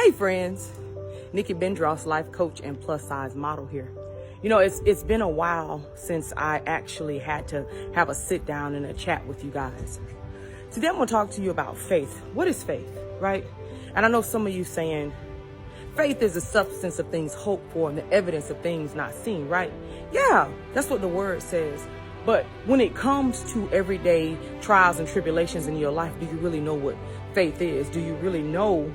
Hey friends, Nikki Bendross, life coach and plus size model here. You know, it's been a while since I actually had to have a sit down and a chat with you guys. Today I'm going to talk to you about faith. What is faith, right? And I know some of you saying, faith is the substance of things hoped for and the evidence of things not seen, right? Yeah, that's what the word says. But when it comes to everyday trials and tribulations in your life, do you really know what faith is? Do you really know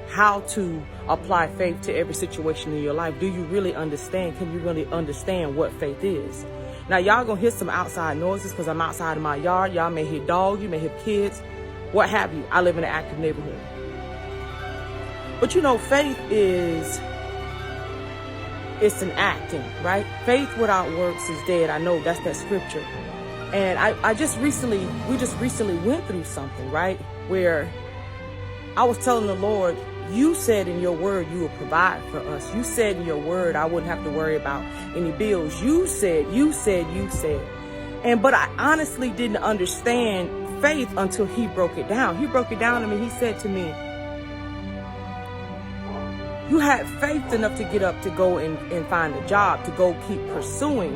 how to apply faith to every situation in your life? Do you really understand? Can you really understand what faith is? Now, y'all gonna hear some outside noises because I'm outside of my yard. Y'all may hear dogs, you may hear kids, what have you. I live in an active neighborhood. But you know, faith is, it's an acting, right? Faith without works is dead. I know that's that scripture. And we just recently went through something, right? Where I was telling the Lord, you said in your word you would provide for us. You said in your word I wouldn't have to worry about any bills. You said. But I honestly didn't understand faith until he broke it down. He broke it down to me. He said to me, you had faith enough to get up to go and find a job, to go keep pursuing.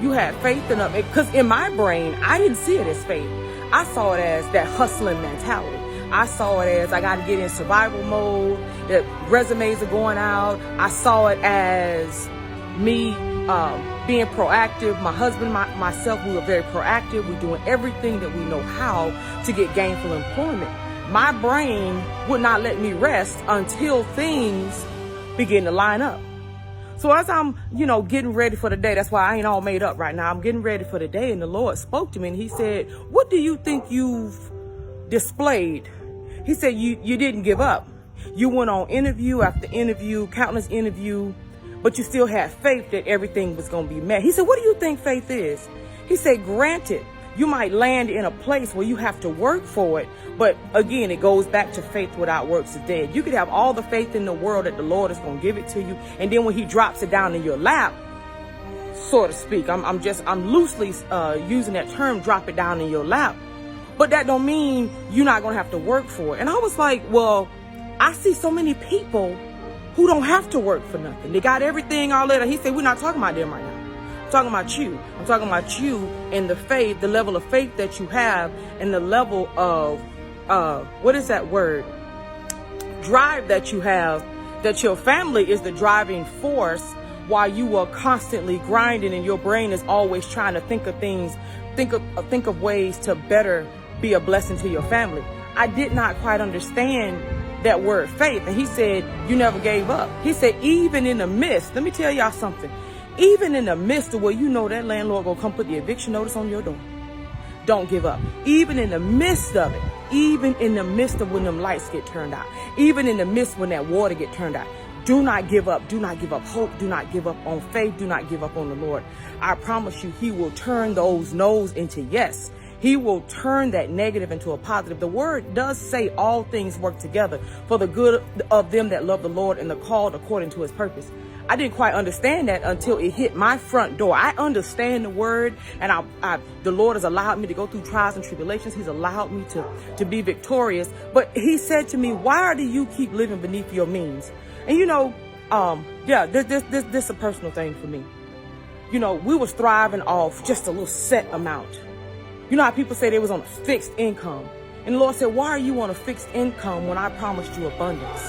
You had faith enough, because in my brain, I didn't see it as faith. I saw it as that hustling mentality. I saw it as I got to get in survival mode, that resumes are going out. I saw it as me being proactive. My husband, myself, we were very proactive. We're doing everything that we know how to get gainful employment. My brain would not let me rest until things begin to line up. So as I'm, getting ready for the day, that's why I ain't all made up right now. I'm getting ready for the day, and the Lord spoke to me and he said, what do you think you've displayed? He said, you didn't give up. You went on interview after interview, countless interview, but you still had faith that everything was going to be met. He said, what do you think faith is? He said, granted, you might land in a place where you have to work for it. But again, it goes back to faith without works is dead. You could have all the faith in the world that the Lord is going to give it to you. And then when he drops it down in your lap, so to speak, I'm loosely using that term, drop it down in your lap. But that don't mean you're not going to have to work for it. And I was like, well, I see so many people who don't have to work for nothing. They got everything all later. He said, we're not talking about them right now. I'm talking about you. I'm talking about you and the faith, the level of faith that you have, and the level of, what is that word? Drive that you have, that your family is the driving force while you are constantly grinding and your brain is always trying to think of things, think of ways to better be a blessing to your family. I did not quite understand that word faith. And he said, you never gave up. He said, even in the midst, let me tell y'all something, even in the midst of where that landlord gonna come put the eviction notice on your door, don't give up. Even in the midst of it, even in the midst of when them lights get turned out, even in the midst when that water get turned out, do not give up. Do not give up hope. Do not give up on faith. Do not give up on the Lord. I promise you, he will turn those no's into yes. He will turn that negative into a positive. The word does say all things work together for the good of them that love the Lord and are called according to his purpose. I didn't quite understand that until it hit my front door. I understand the word, and the Lord has allowed me to go through trials and tribulations. He's allowed me to be victorious. But he said to me, why do you keep living beneath your means? And this is a personal thing for me. We was thriving off just a little set amount. You know how people say they was on a fixed income. And the Lord said, why are you on a fixed income when I promised you abundance?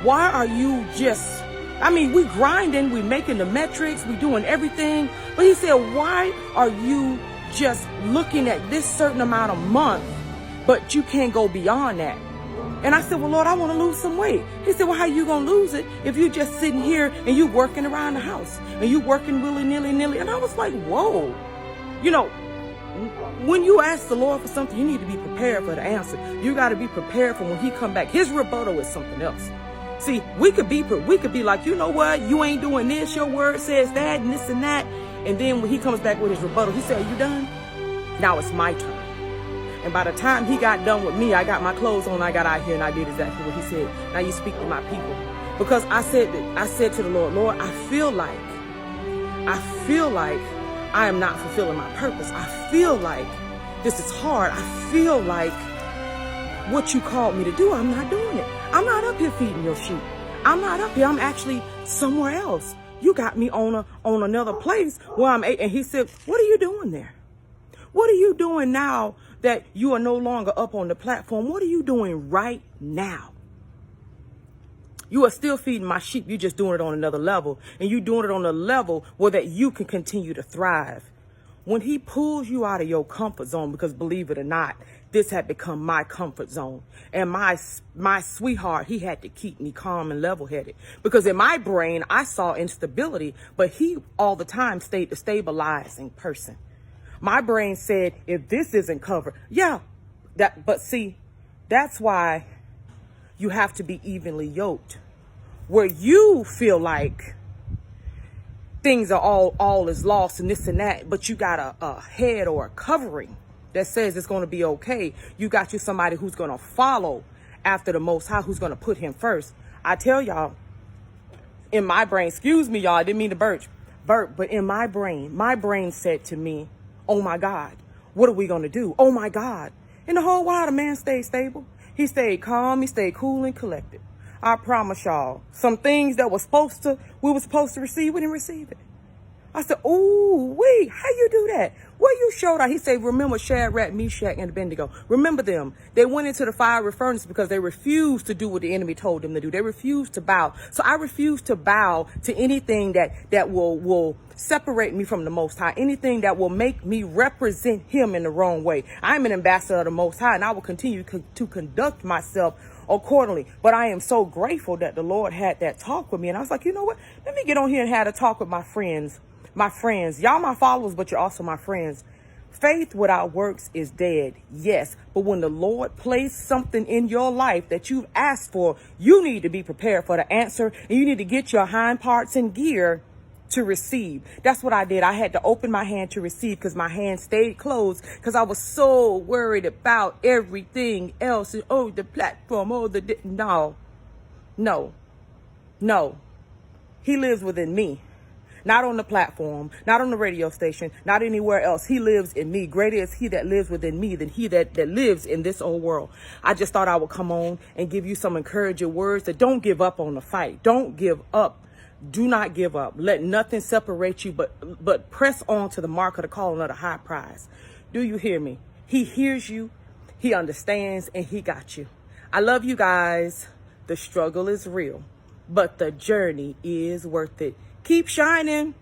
Why are you we grinding, we making the metrics, we doing everything. But he said, why are you just looking at this certain amount a month, but you can't go beyond that? And I said, well, Lord, I want to lose some weight. He said, well, how you going to lose it if you just sitting here and you working around the house and you working willy-nilly? And I was like, whoa, when you ask the Lord for something, you need to be prepared for the answer. You got to be prepared for when he come back. His rebuttal is something else. See, we could be like, you know what? You ain't doing this. Your word says that and this and that. And then when he comes back with his rebuttal, he said, are you done? Now it's my turn. And by the time he got done with me, I got my clothes on, I got out here and I did exactly what he said. Now you speak to my people. Because I said to the Lord, I feel like I am not fulfilling my purpose. I feel like this is hard. I feel like what you called me to do, I'm not doing it. I'm not up here feeding your sheep. I'm not up here. I'm actually somewhere else. You got me on another place where I'm. And he said, what are you doing there? What are you doing now that you are no longer up on the platform? What are you doing right now? You are still feeding my sheep. You're just doing it on another level. And you're doing it on a level where that you can continue to thrive. When he pulls you out of your comfort zone, because believe it or not, this had become my comfort zone. And my sweetheart, he had to keep me calm and level-headed. Because in my brain, I saw instability, but he all the time stayed the stabilizing person. My brain said, if this isn't covered, but see, that's why you have to be evenly yoked, where you feel like things are all is lost and this and that, but you got a head or a covering that says it's going to be okay. You got you somebody who's going to follow after the Most High, who's going to put him first. I tell y'all, in my brain, excuse me, y'all, I didn't mean to burp, but in my brain said to me, oh my God, what are we going to do? Oh my God. In the whole while, the man stayed stable. He stayed calm. He stayed cool and collected. I promise y'all, some things that we were supposed to receive, we didn't receive it. I said, ooh, wait, how you do that? Well, you showed out. He said, remember Shadrach, Meshach, and Abednego. Remember them. They went into the fiery furnace because they refused to do what the enemy told them to do. They refused to bow. So I refuse to bow to anything that will separate me from the Most High, anything that will make me represent him in the wrong way. I'm an ambassador of the Most High, and I will continue to conduct myself accordingly. But I am so grateful that the Lord had that talk with me. And I was like, you know what? Let me get on here and have a talk with my friends. Y'all my followers, but you're also my friends. Faith without works is dead. Yes. But when the Lord placed something in your life that you've asked for, you need to be prepared for the answer, and you need to get your hind parts in gear to receive. That's what I did. I had to open my hand to receive because my hand stayed closed because I was so worried about everything else. Oh, the platform. No. He lives within me. Not on the platform, not on the radio station, not anywhere else. He lives in me. Greater is he that lives within me than he that lives in this old world. I just thought I would come on and give you some encouraging words that don't give up on the fight. Don't give up. Do not give up. Let nothing separate you, but press on to the mark of the calling of the high prize. Do you hear me? He hears you. He understands, and he got you. I love you guys. The struggle is real, but the journey is worth it. Keep shining.